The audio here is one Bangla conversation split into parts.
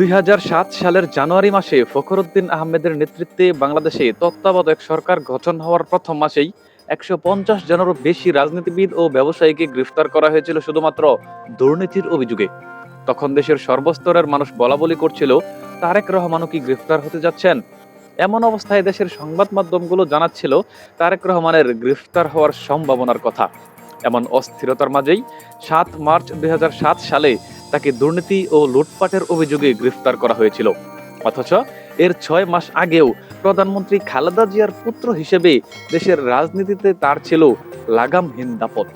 ২০০৭ সালের জানুয়ারি মাসে ফখরুদ্দীন আহমেদের নেতৃত্বে বাংলাদেশে তত্ত্বাবধায়ক সরকার গঠন হওয়ার প্রথম মাসেই ১৫০ জনেরও বেশি রাজনীতিবিদ ও ব্যবসায়ীকে গ্রেফতার করা হয়েছিল শুধুমাত্র দুর্নীতির অভিযোগে। তখন দেশের সর্বস্তরের মানুষ বলাবলি করছিল, তারেক রহমানও কি গ্রেফতার হতে যাচ্ছেন? এমন অবস্থায় দেশের সংবাদ মাধ্যমগুলো জানাচ্ছিল তারেক রহমানের গ্রেফতার হওয়ার সম্ভাবনার কথা। এমন অস্থিরতার মাঝেই ৭ মার্চ ২০০৭ সালে তাকে দুর্নীতি ও লুটপাটের অভিযোগে গ্রেফতার করা হয়েছিল। অথচ এর ৬ মাস আগেও প্রধানমন্ত্রী খালেদা জিয়ার পুত্র হিসেবে দেশের রাজনীতিতে তার ছিল লাগামহীন দাপট।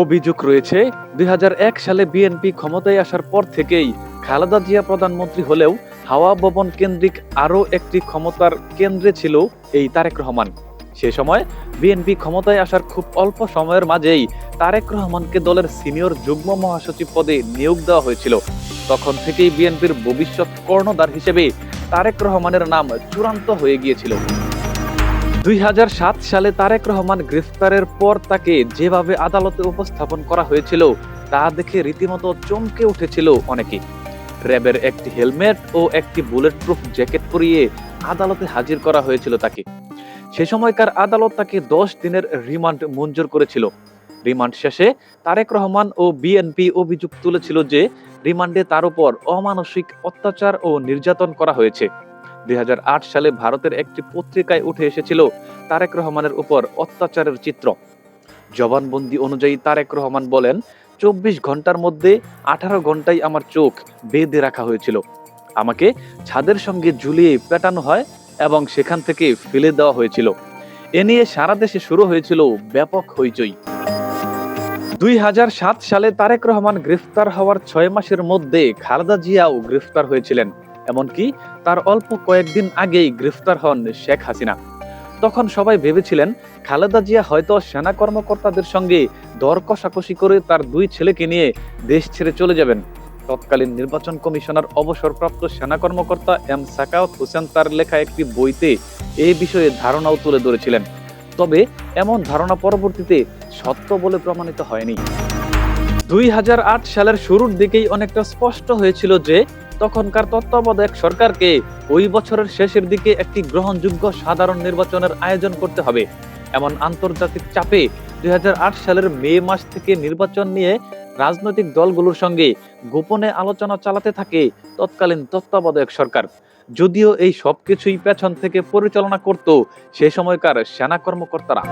অভিযোগ রয়েছে, ২০০১ সালে বিএনপি ক্ষমতায় আসার পর থেকেই খালেদা জিয়া প্রধানমন্ত্রী হলেও হাওয়া ভবন কেন্দ্রিক আরও একটি ক্ষমতার কেন্দ্রে ছিল এই তারেক রহমান। সে সময় বিএনপি ক্ষমতায় আসার খুব অল্প সময়ের মাঝেই তারেক রহমানকে দলের সিনিয়র যুগ্ম মহাসচিব পদে নিয়োগ দেওয়া হয়েছিল। তখন থেকেই বিএনপির ভবিষ্যৎ কর্ণধার হিসেবে তারেক রহমানের নাম চূড়ান্ত হয়ে গিয়েছিল। ২০০৭ সালে তারেক রহমান গ্রেফতারের পর তাকে যেভাবে আদালতে উপস্থাপন করা হয়েছিল তা দেখে রীতিমতো চমকে উঠেছিল অনেকে। র্যাবের একটি হেলমেট ও একটি বুলেট প্রুফ জ্যাকেট পরিয়ে আদালতে হাজির করা হয়েছিল তাকে। সে সময়কার আদালত তাকে ১০ দিনের রিমান্ড মঞ্জুর করেছিল। রিমান্ড শেষে তারেক রহমান ও বিএনপি অভিযোগ তুলেছিল যে রিমান্ডে তার উপর অমানসিক অত্যাচার ও নির্যাতন করা হয়েছে। ২০০৮ সালে ভারতের একটি পত্রিকায় উঠে এসেছিল তারেক রহমানের উপর অত্যাচারের চিত্র। জবানবন্দি অনুযায়ী তারেক রহমান বলেন, ২৪ ঘন্টার মধ্যে ১৮ ঘন্টায় আমার চোখ বেঁধে রাখা হয়েছিল। আমাকে ছাদের সঙ্গে ঝুলিয়ে পেটানো হয় এবং সেখান থেকে ফেলে দেওয়া হয়েছিল। এ নিয়ে সারা দেশে শুরু হয়েছিল ব্যাপক হইচই। ২০০৭ সালে তারেক রহমান গ্রেফতার হওয়ার ৬ মাসের মধ্যে খালেদা জিয়াও গ্রেফতার হয়েছিলেন। এমনকি তার অল্প কয়েকদিন আগেই গ্রেফতার হন শেখ হাসিনা। তখন সবাই ভেবেছিলেন খালেদা জিয়া হয়তো সেনা কর্মকর্তাদের সঙ্গে দর কষাকষি করে তার ২ ছেলেকে নিয়ে দেশ ছেড়ে চলে যাবেন। তৎকালীন নির্বাচন কমিশনার অবসরপ্রাপ্ত সেনা কর্মকর্তা এম সাকাওয়াত হোসেন তার লেখা একটি বইতে এই বিষয়ে ধারণাও তুলে ধরেছিলেন। তবে এমন ধারণা পরবর্তীতে সত্য বলে প্রমাণিত হয়নি। ২০০৮ সালের শুরুর দিকেই অনেকটা স্পষ্ট হয়েছিল যে তখনকার তত্ত্বাবধায়ক সরকারকে ওই বছরের শেষের দিকে একটি গ্রহণযোগ্য সাধারণ নির্বাচনের আয়োজন করতে হবে। এমন আন্তর্জাতিক চাপে ২০০৮ সালের মে মাস থেকে নির্বাচন নিয়ে রাজনৈতিক দলগুলোর সঙ্গে গোপনে আলোচনা চালাতে থাকে তৎকালীন তত্ত্বাবধায়ক সরকার। যদিও এই সবকিছুই পেছন থেকে পরিচালনা করত সে সময়কার সেনা কর্মকর্তারা।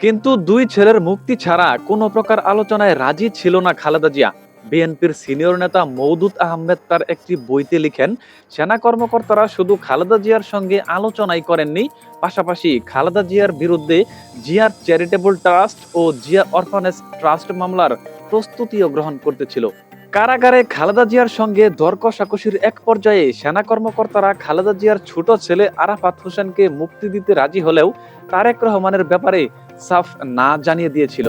কিন্তু ২ ছেলের মুক্তি ছাড়া কোনো প্রকার আলোচনায় রাজি ছিল না খালেদা জিয়া। বিএনপির সিনিয়র নেতা মওদুদ আহমেদ তার একটি বইতে লিখেন, সেনা কর্মকর্তারা শুধু খালেদা জিয়ার সঙ্গে আলোচনাই করেননি, পাশাপাশি খালেদা জিয়ার বিরুদ্ধে জিয়ার চ্যারিটেবল ট্রাস্ট ও জিয়া অরফানেজ ট্রাস্ট মামলার প্রস্তুতিও গ্রহণ করতেছিল। কারাগারে খালেদা জিয়ার সঙ্গে দর কষাকষির এক পর্যায়ে সেনা কর্মকর্তারা খালেদা জিয়ার ছোট ছেলে আরাফাত হোসেনকে মুক্তি দিতে রাজি হলেও তারেক রহমানের ব্যাপারে সাফ না জানিয়ে দিয়েছিল।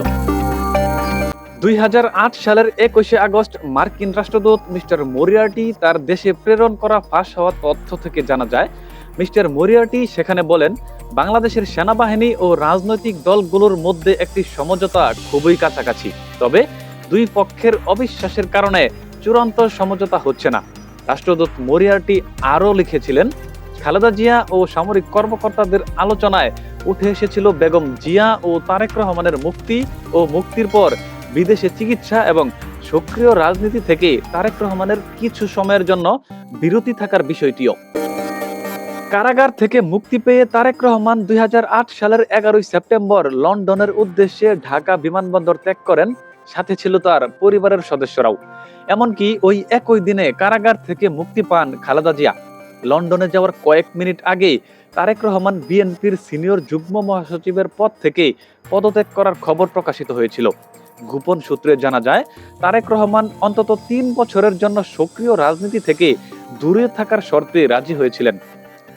২০০৮ সালের ২১ আগস্ট মার্কিন রাষ্ট্রদূত মিস্টার মরিয়ার্টি তার দেশে প্রেরণ করা ফাঁস হওয়া তথ্য থেকে জানা যায়, মিস্টার মরিয়ার্টি সেখানে বলেন, বাংলাদেশের সেনাবাহিনী ও রাজনৈতিক দলগুলোর মধ্যে একটি সমঝোতা খুবই কাছাকাছি, তবে ২ পক্ষের অবিশ্বাসের কারণে চূড়ান্ত সমঝোতা হচ্ছে না। রাষ্ট্রদূত মরিয়ার্টি আরও লিখেছিলেন, খালেদা জিয়া ও সামরিক কর্মকর্তাদের আলোচনায় উঠে এসেছিল বেগম জিয়া ও তারেক রহমানের মুক্তি ও মুক্তির পর বিদেশে চিকিৎসা এবং সক্রিয় রাজনীতি থেকে তারেক রহমানের কিছু সময়ের জন্য বিরতি থাকার বিষয়টিও। কারাগার থেকে মুক্তি পেয়ে তারেক রহমান ২০০৮ সালের ১১ সেপ্টেম্বর লন্ডনের উদ্দেশ্যে ঢাকা বিমানবন্দর ত্যাগ করেন। সাথে ছিল তার পরিবারের সদস্যরাও। এমনকি ওই একই দিনে কারাগার থেকে মুক্তি পান খালেদা জিয়া। লন্ডনে যাওয়ার কয়েক মিনিট আগে তারেক রহমান বিএনপির সিনিয়র যুগ্ম মহাসচিবের পদ থেকে পদত্যাগ করার খবর প্রকাশিত হয়েছিল। গোপন সূত্রে জানা যায়, তারেক রহমান অন্তত ৩ বছরের জন্য সক্রিয় রাজনীতি থেকে দূরে থাকার শর্তে রাজি হয়েছিলেন।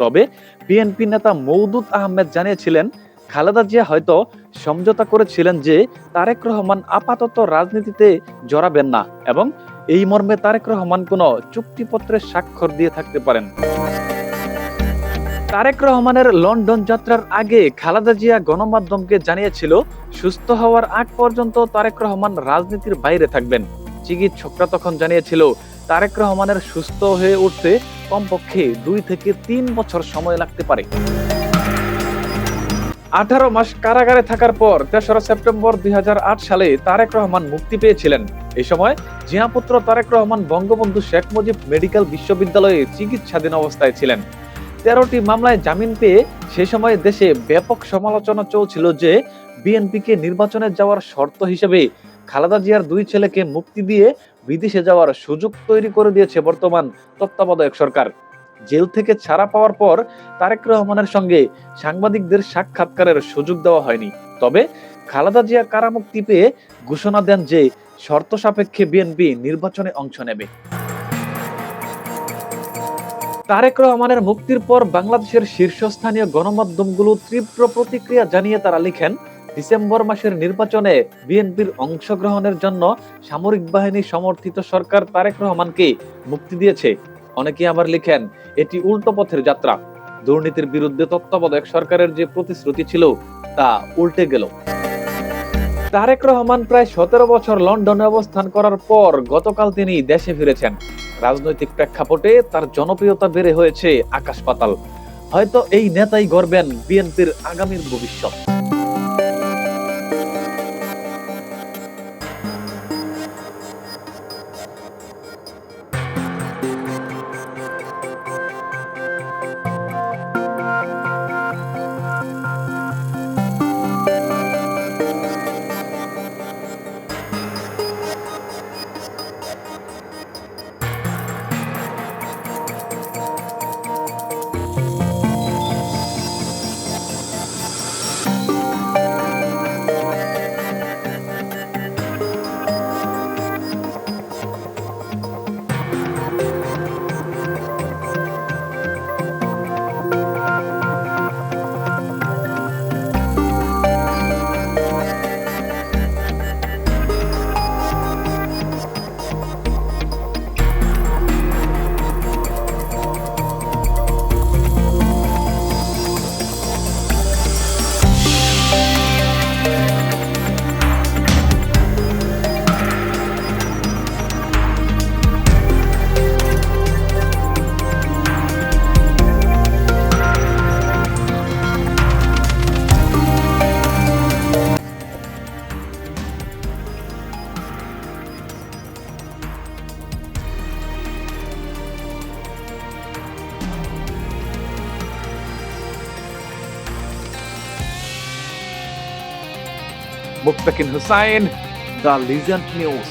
তবে বিএনপি নেতা মওদুদ আহমেদ জানিয়েছিলেন, খালেদা জিয়া হয়তো সমঝোতা করেছিলেন যে তারেক রহমান আপাতত রাজনীতিতে জড়াবেন না এবং এই মর্মে তারেক রহমান কোনো চুক্তিপত্রে স্বাক্ষর দিয়ে থাকতে পারেন। তারেক রহমানের লন্ডন যাত্রার আগে খালেদা জিয়া গণমাধ্যমকে জানিয়েছিল, সুস্থ হওয়ার আগ পর্যন্ত তারেক রহমান রাজনীতির বাইরে থাকবেন। চিকিৎসকরা তখন জানিয়েছিল তারেক রহমানের সুস্থ হয়ে উঠতে কমপক্ষে 2 থেকে 3 বছর সময় লাগতে পারে। 18 মাস কারাগারে থাকার পর 3রা সেপ্টেম্বর 2008 সালে তারেক রহমান মুক্তি পেয়েছিলেন। এই সময় জিয়াপুত্র তারেক রহমান বঙ্গবন্ধু শেখ মুজিব মেডিকেল বিশ্ববিদ্যালয়ে চিকিৎসাধীন অবস্থায় ছিলেন। 13টি মামলায় জামিন পেয়ে সে সময় দেশে ব্যাপক সমালোচনা চলছিল যে বিএনপিকে নির্বাচনে যাওয়ার শর্ত হিসেবে খালেদা জিয়ার 2 ছেলেকে মুক্তি দিয়ে বিদেশে যাওয়ার সুযোগ তৈরি করে দিয়েছে বর্তমান তত্ত্বাবধায়ক সরকার। জেল থেকে ছাড়া পাওয়ার পর তারেক রহমানের সঙ্গে সাংবাদিকদের সাক্ষাৎকারের সুযোগ দেওয়া হয়নি। তবে খালেদা জিয়া কারামুক্তি পেয়ে ঘোষণা দেন যে শর্ত সাপেক্ষে বিএনপি নির্বাচনে অংশ নেবে। তারেক রহমানের মুক্তির পর বাংলাদেশের শীর্ষস্থানীয় গণমাধ্যমগুলো তীব্র প্রতিক্রিয়া জানিয়ে তারা লিখেন, ডিসেম্বর মাসের নির্বাচনে বিএনপির অংশগ্রহণের জন্য সামরিক বাহিনী সমর্থিত সরকার তারেক রহমানকে মুক্তি দিয়েছে। অনেকে আবার লিখেন, এটি উল্টো পথের যাত্রা। দুর্নীতির বিরুদ্ধে তত্ত্বাবধায়ক সরকারের যে প্রতিশ্রুতি ছিল তা উল্টে গেল। তারেক রহমান প্রায় 17 বছর লন্ডনে অবস্থান করার পর গতকাল তিনি দেশে ফিরেছেন। রাজনৈতিক প্রেক্ষাপটে তার জনপ্রিয়তা বেড়ে হয়েছে আকাশ পাতাল। হয়তো এই নেতাই গড়বেন বিএনপির আগামীর ভবিষ্যৎ। মুক্তাকিন হুসাইন, দ্য লিজেন্ড নিউজ।